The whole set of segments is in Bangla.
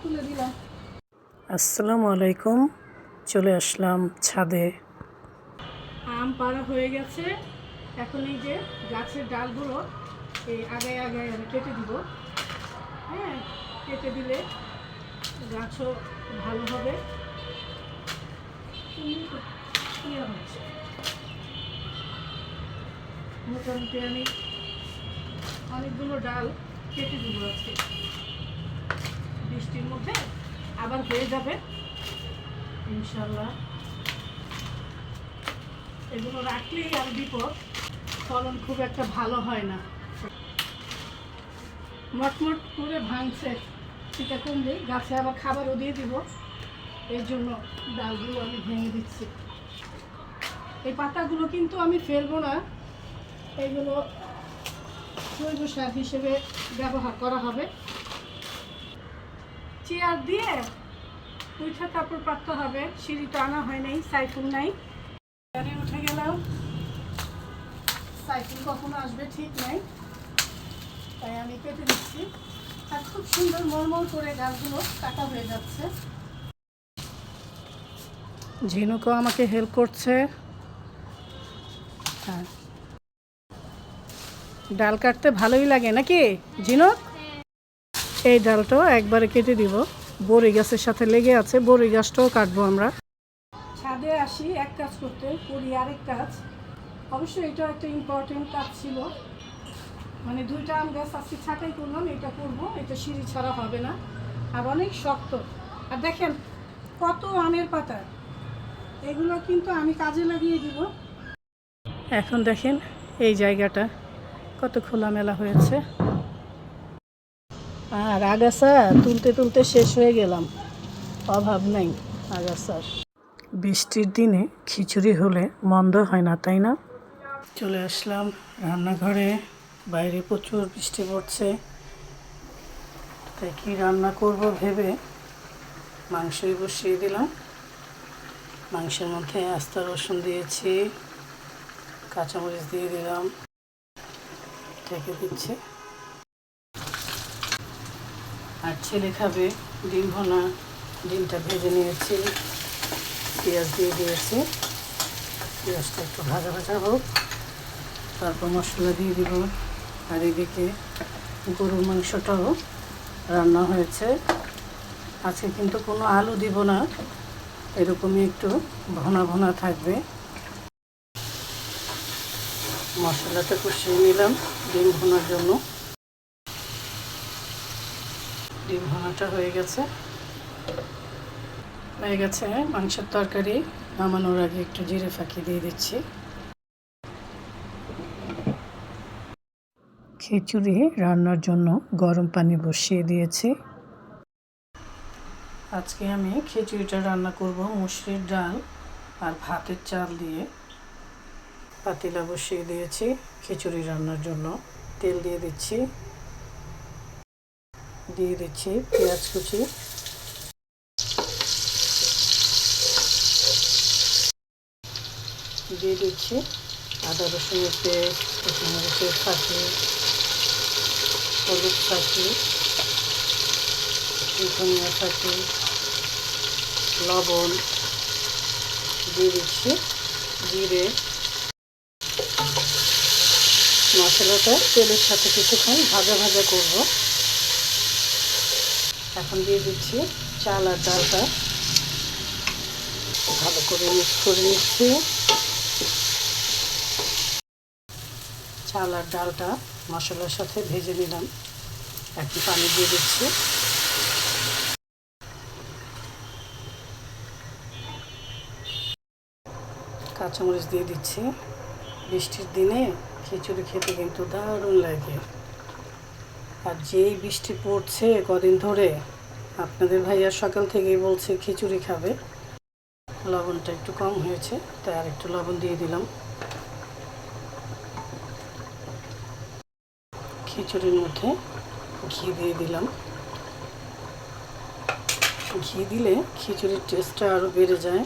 তুলে দিলাম। আসসালামু আলাইকুম, চলে আসলাম ছাদে। আম পাড়া হয়ে গেছে, এখন এই যে গাছের ডালগুলো এই আগায় আগায় আমি কেটে দিব। হ্যাঁ, কেটে দিলে গাছও ভালো হবে। মোটামুটি আমি অনেকগুলো ডাল কেটে দিব আজকে, বৃষ্টির মধ্যে আবার হয়ে যাবে ইনশাল্লাহ। এগুলো রাখলেই আর বিপদ, ফলন খুব একটা ভালো হয় না। মটমট করে ভাঙছে, সেটা কমবে, গাছে আবার খাবারও দিয়ে দিব, এই জন্য ডালগুলো আমি ভেঙে দিচ্ছি। এই পাতাগুলো কিন্তু আমি ফেলবো না, এগুলো জৈব সার হিসেবে ব্যবহার করা হবে। চেয়ার দিয়ে উঠে তারপর পাততে হবে, সিঁড়িটা আনা হয় নাই, সাইফুল নাই, চেয়ারে উঠে গেলাম, সাইফুল কখনো আসবে ঠিক নাই, তাই আমি কেটে দিচ্ছি। আর খুব সুন্দর মলমল করে গাছগুলো কাটা হয়ে যাচ্ছে। ঝিনুকও আমাকে হেল্প করছে। হ্যাঁ, ডাল কাটতে ভালোই লাগে নাকি ঝিনুক? এই ডালটাও একবারে কেটে দিব, বড়ি গাছের সাথে লেগে আছে, বড়ি গাছটাও কাটবো আমরা। ছাদে আসি এক কাজ করতে, করি আরেক কাজ। অবশ্যই এটা একটা ইম্পর্টেন্ট কাজ ছিল, মানে দুইটা আম গাছ আজকে ছাঁটাই করলাম, এটা করবো, এটা সিঁড়ি ছাড়া হবে না, আর অনেক শক্ত। আর দেখেন কত আমের পাতা, এগুলো কিন্তু আমি কাজে লাগিয়ে দিব। এখন দেখেন এই জায়গাটা কত খোলামেলা হয়েছে, আর আগাছা তুলতে তুলতে শেষ হয়ে গেলাম, অভাব নাই আগাছার। বৃষ্টির দিনে খিচুড়ি হলে মন্দ হয় না, তাই না? চলে আসলাম রান্নাঘরে, বাইরে প্রচুর বৃষ্টি পড়ছে, তাই কি রান্না করব ভেবে মাংসই বসিয়ে দিলাম। মাংসের মধ্যে আস্ত রসুন দিয়েছি, কাঁচামরিচ দিয়ে দিলাম, ঢেকে দিচ্ছি। আর ছেলে খাবে ডিম ভোনা, ডিমটা ভেজে নিয়েছি, পেঁয়াজ দিয়ে দিয়েছি, পেঁয়াজটা একটু ভাজা ভাজা হোক, তারপর মশলা দিয়ে দিব। আর এদিকে গরুর মাংসটাও রান্না হয়েছে, আজকে কিন্তু কোনো আলু দিব না, এরকমই একটু ভোনা ভোনা থাকবে। মশলাটা কষিয়ে নিলাম ডিম ভোনার জন্য। ডিম ভোনাটা হয়ে গেছে মাংসের তরকারি নামানোর আগে একটু জিরে ফাঁকি দিয়ে দিচ্ছি। খিচুড়ি রান্নার জন্য গরম পানি বসিয়ে দিয়েছি। আজকে আমি খিচুড়িটা রান্না করব মুসুরির ডাল আর ভাতের চাল দিয়ে। পাতিলা বসিয়ে দিয়েছি খিচুড়ি রান্নার জন্য, তেল দিয়ে দিচ্ছি, পেঁয়াজ কুচি, দিয়ে দিচ্ছি আদা রসুনের পেস্ট, কাঁচামরিচের ফাঁকি, হলুদ ফাঁকি, ধনিয়া ফাঁকি, লবণ দিয়ে দিচ্ছি, জিরে। মশলাটা তেলের সাথে কিছুক্ষণ ভাজা ভাজা করব। এখন দিয়ে দিচ্ছি চাল আর ডালটা, ভালো করে মিক্স করে নিচ্ছি। চাল আর ডালটা মশলার সাথে ভেজে নিলাম, একটু পানি দিয়ে দিচ্ছি। কাঁচামরিচ দিয়ে দিচ্ছি। বৃষ্টির দিনে খিচুড়ি খেতে কিন্তু দারুণ লাগে। আর যেই বৃষ্টি পড়ছে কদিন ধরে, আপনাদের ভাইয়া সকাল থেকেই বলছে খিচুড়ি খাবে। লবণটা একটু কম হয়েছে, তাই আর একটু লবণ দিয়ে দিলাম। খিচুড়ির মধ্যে ঘি দিয়ে দিলাম। ঘি দিলে খিচুড়ির টেস্টটা আরও বেড়ে যায়।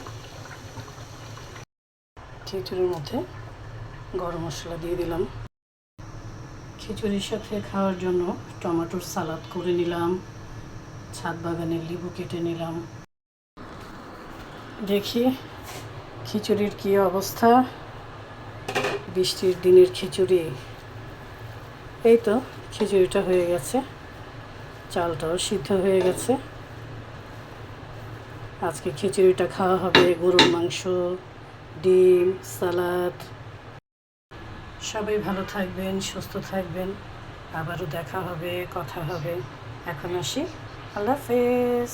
খিচুড়ির মধ্যে গরম মশলা দিয়ে দিলাম। খিচুড়ির সাথে খাওয়ার জন্য টমেটোর সালাদ করে নিলাম। ছাদ বাগানের লেবু কেটে নিলাম। দেখি খিচুড়ির কী অবস্থা। বৃষ্টির দিনের খিচুড়ি। এই তো খিচুড়িটা হয়ে গেছে, চালটাও সিদ্ধ হয়ে গেছে। আজকে খিচুড়িটা খাওয়া হবে, গরুর মাংস, ডিম, সালাদ। সবাই ভালো থাকবেন, সুস্থ থাকবেন। আবারও দেখা হবে, কথা হবে। এখন আসি, আল্লাহ হাফেজ।